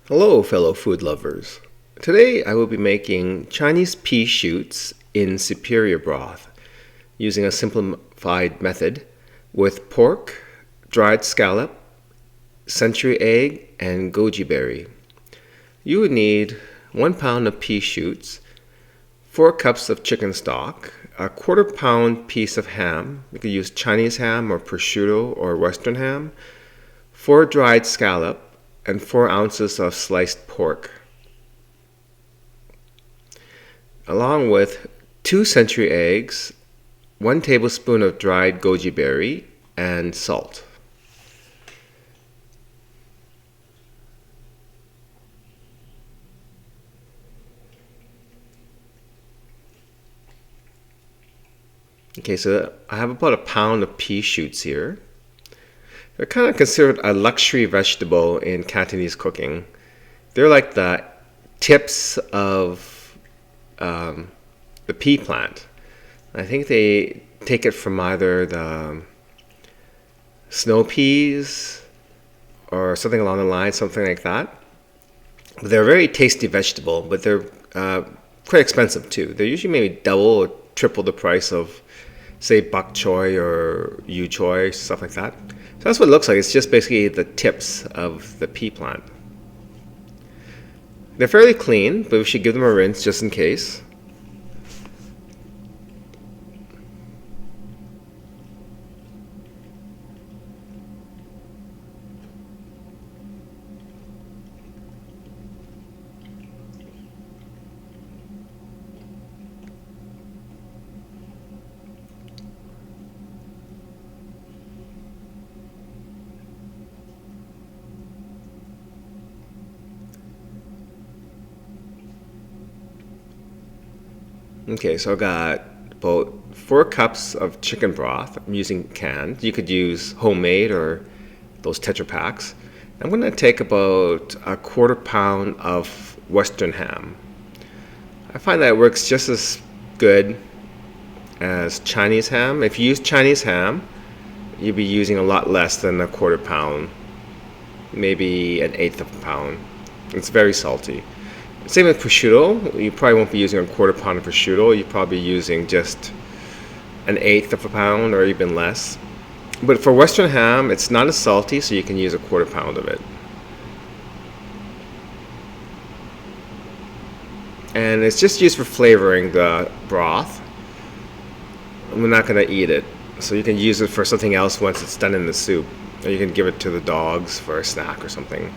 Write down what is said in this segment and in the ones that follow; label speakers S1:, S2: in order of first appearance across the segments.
S1: Hello, fellow food lovers. Today I will be making Chinese pea shoots in superior broth using a simplified method with pork, dried scallop, century egg, and goji berry. You would need 1 pound of pea shoots, 4 cups of chicken stock, a quarter-pound piece of ham. You could use Chinese ham or prosciutto or Western ham, 4 dried scallop, and 4 ounces of sliced pork, along with 2 century eggs, 1 tablespoon of dried goji berry, and salt. Okay, so I have about 1 pound of pea shoots here. They're kind of considered a luxury vegetable in Cantonese cooking. They're like the tips of the pea plant. I think they take it from either the snow peas or something along the line, something like that. But they're a very tasty vegetable, but they're quite expensive too. They're usually maybe double or triple the price of, say, bok choy or yu choy, stuff like that. So that's what it looks like. It's just basically the tips of the pea plant. They're fairly clean, but we should give them a rinse just in case. Okay, so I got about 4 cups of chicken broth. I'm using canned. You could use homemade or those Tetra Paks. I'm going to take about a quarter pound of Western ham. I find that it works just as good as Chinese ham. If you use Chinese ham, you'd be using a lot less than a quarter pound, maybe 1/8 of a pound. It's very salty. Same with prosciutto. You probably won't be using a quarter pound of prosciutto. You're probably using just 1/8 of a pound or even less. But for Western ham, it's not as salty, so you can use a quarter pound of it. And it's just used for flavoring the broth. We're not going to eat it, so you can use it for something else once it's done in the soup. Or you can give it to the dogs for a snack or something.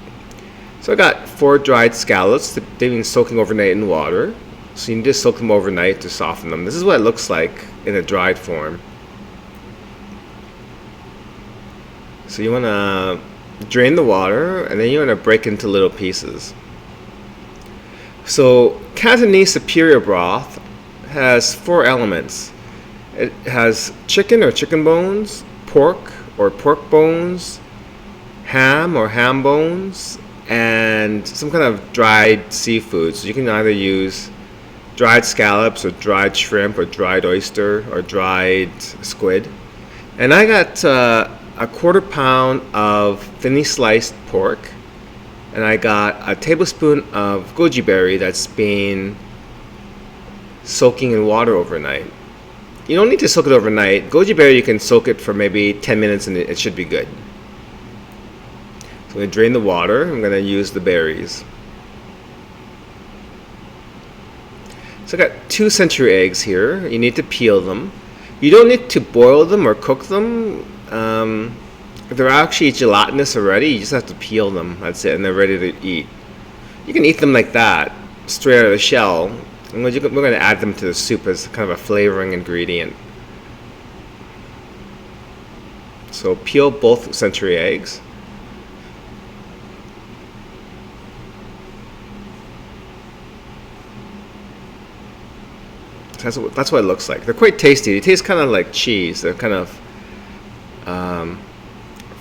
S1: So I got 4 dried scallops. They've been soaking overnight in water. So you need to soak them overnight to soften them. This is what it looks like in a dried form. So you want to drain the water, and then you want to break into little pieces. So Cantonese Superior Broth has 4 elements. It has chicken or chicken bones, pork or pork bones, ham or ham bones, and some kind of dried seafood. So you can either use dried scallops or dried shrimp or dried oyster or dried squid. And I got a quarter pound of thinly sliced pork, and I got a tablespoon of goji berry that's been soaking in water overnight. You don't need to soak it overnight. Goji berry, you can soak it for maybe 10 minutes and it should be good. I'm going to drain the water. I'm going to use the berries. So I got 2 century eggs here. You need to peel them. You don't need to boil them or cook them. They're actually gelatinous already. You just have to peel them. That's it, and they're ready to eat. You can eat them like that, straight out of the shell. And we're going to add them to the soup as kind of a flavoring ingredient. So peel both century eggs. That's what it looks like. They're quite tasty. They taste kind of like cheese. They're kind of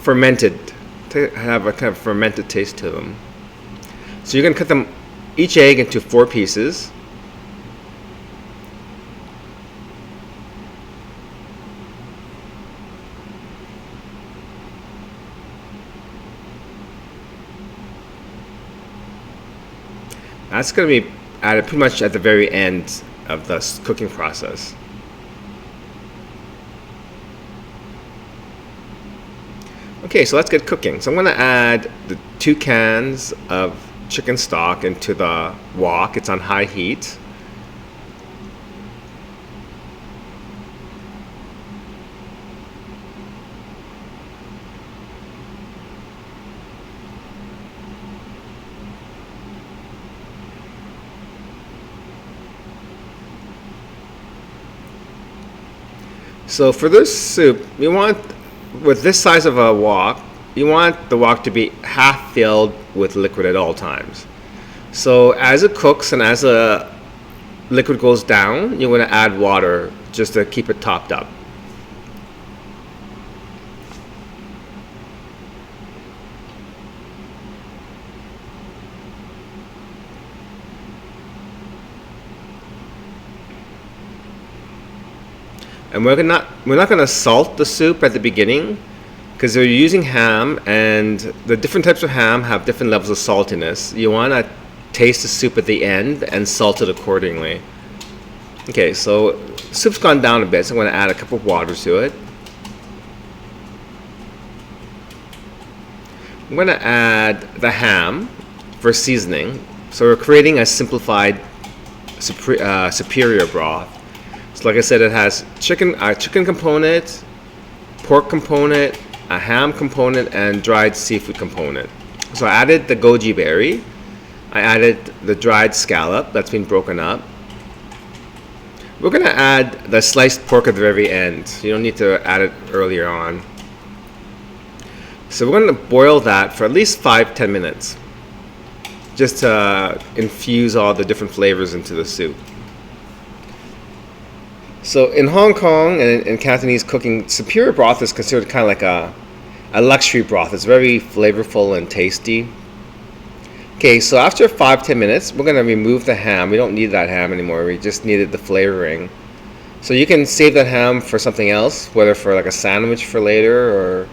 S1: fermented. They have a kind of fermented taste to them. So you're going to cut them, each egg, into 4 pieces. That's going to be added pretty much at the very end of the cooking process. Okay, so let's get cooking. So I'm going to add the 2 cans of chicken stock into the wok. It's on high heat. So for this soup, you want, with this size of a wok, you want the wok to be half filled with liquid at all times. So as it cooks and as the liquid goes down, you want to add water just to keep it topped up. And we're not going to salt the soup at the beginning because we're using ham, and the different types of ham have different levels of saltiness. You want to taste the soup at the end and salt it accordingly. Okay, so soup's gone down a bit, so I'm going to add a cup of water to it. I'm going to add the ham for seasoning. So we're creating a simplified superior broth. So like I said, it has a chicken component, pork component, a ham component, and dried seafood component. So I added the goji berry. I added the dried scallop that's been broken up. We're going to add the sliced pork at the very end. You don't need to add it earlier on. So we're going to boil that for at least 5-10 minutes, just to infuse all the different flavors into the soup. So in Hong Kong and in Cantonese cooking, superior broth is considered kind of like a luxury broth. It's very flavorful and tasty. Okay, so after 5-10 minutes, we're going to remove the ham. We don't need that ham anymore. We just needed the flavoring. So you can save that ham for something else, whether for like a sandwich for later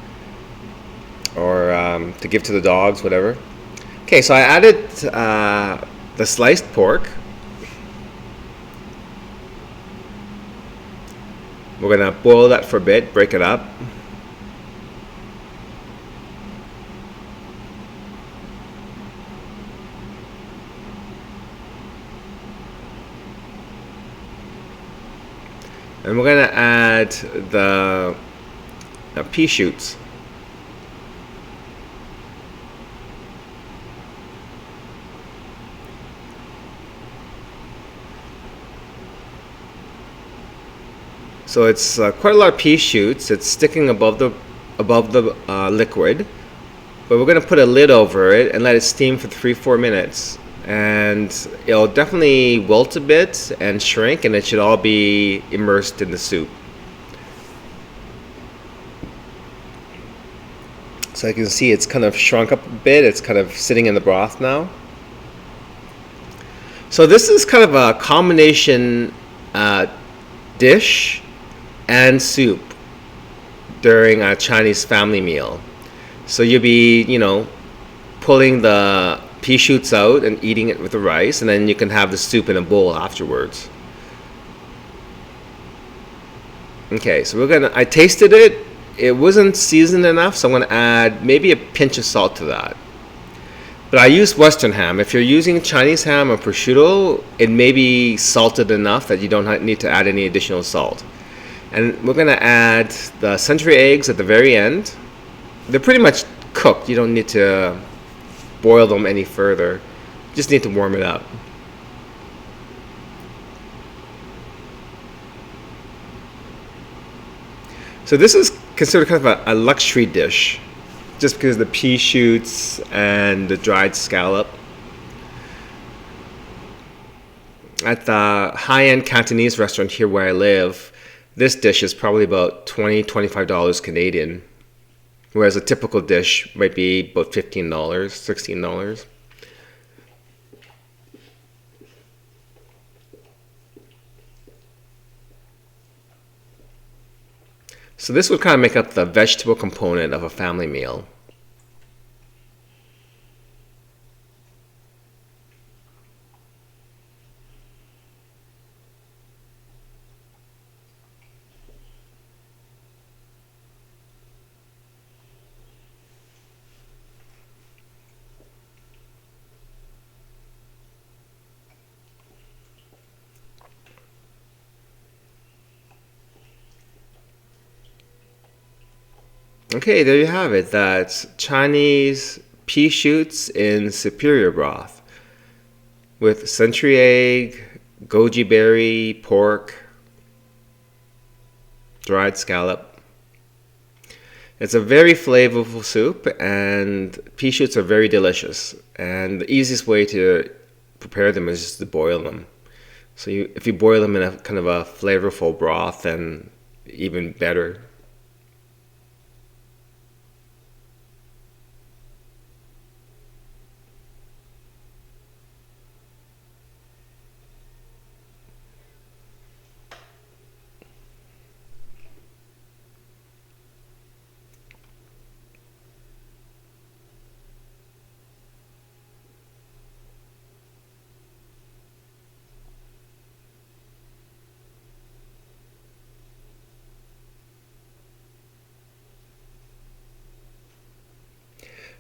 S1: or to give to the dogs, whatever. Okay, so I added the sliced pork. We're going to boil that for a bit, break it up. And we're going to add the pea shoots. So it's quite a lot of pea shoots. It's sticking above the liquid, but we're going to put a lid over it and let it steam for 3-4 minutes. And it'll definitely wilt a bit and shrink, and it should all be immersed in the soup. So you can see it's kind of shrunk up a bit. It's kind of sitting in the broth now. So this is kind of a combination dish and soup during a Chinese family meal. So you'll be, pulling the pea shoots out and eating it with the rice, and then you can have the soup in a bowl afterwards. Okay, so I tasted it. It wasn't seasoned enough, so I'm going to add maybe a pinch of salt to that. But I used Western ham. If you're using Chinese ham or prosciutto, it may be salted enough that you don't need to add any additional salt. And we're going to add the century eggs at the very end. They're pretty much cooked. You don't need to boil them any further. Just need to warm it up. So this is considered kind of a luxury dish, just because of the pea shoots and the dried scallop. At the high-end Cantonese restaurant here where I live, this dish is probably about $20-$25 Canadian, whereas a typical dish might be about $15, $16. So this would kind of make up the vegetable component of a family meal. Okay, there you have it. That's Chinese pea shoots in superior broth with century egg, goji berry, pork, dried scallop. It's a very flavorful soup, and pea shoots are very delicious. And the easiest way to prepare them is just to boil them. So if you boil them in a kind of a flavorful broth, then even better.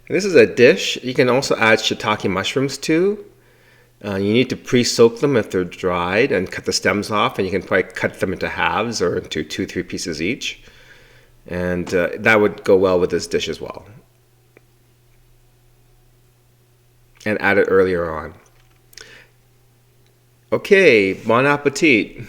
S1: This is a dish you can also add shiitake mushrooms to. You need to pre-soak them if they're dried and cut the stems off, and you can probably cut them into halves or into 2, 3 pieces each. And that would go well with this dish as well. And add it earlier on. Okay, bon appetit.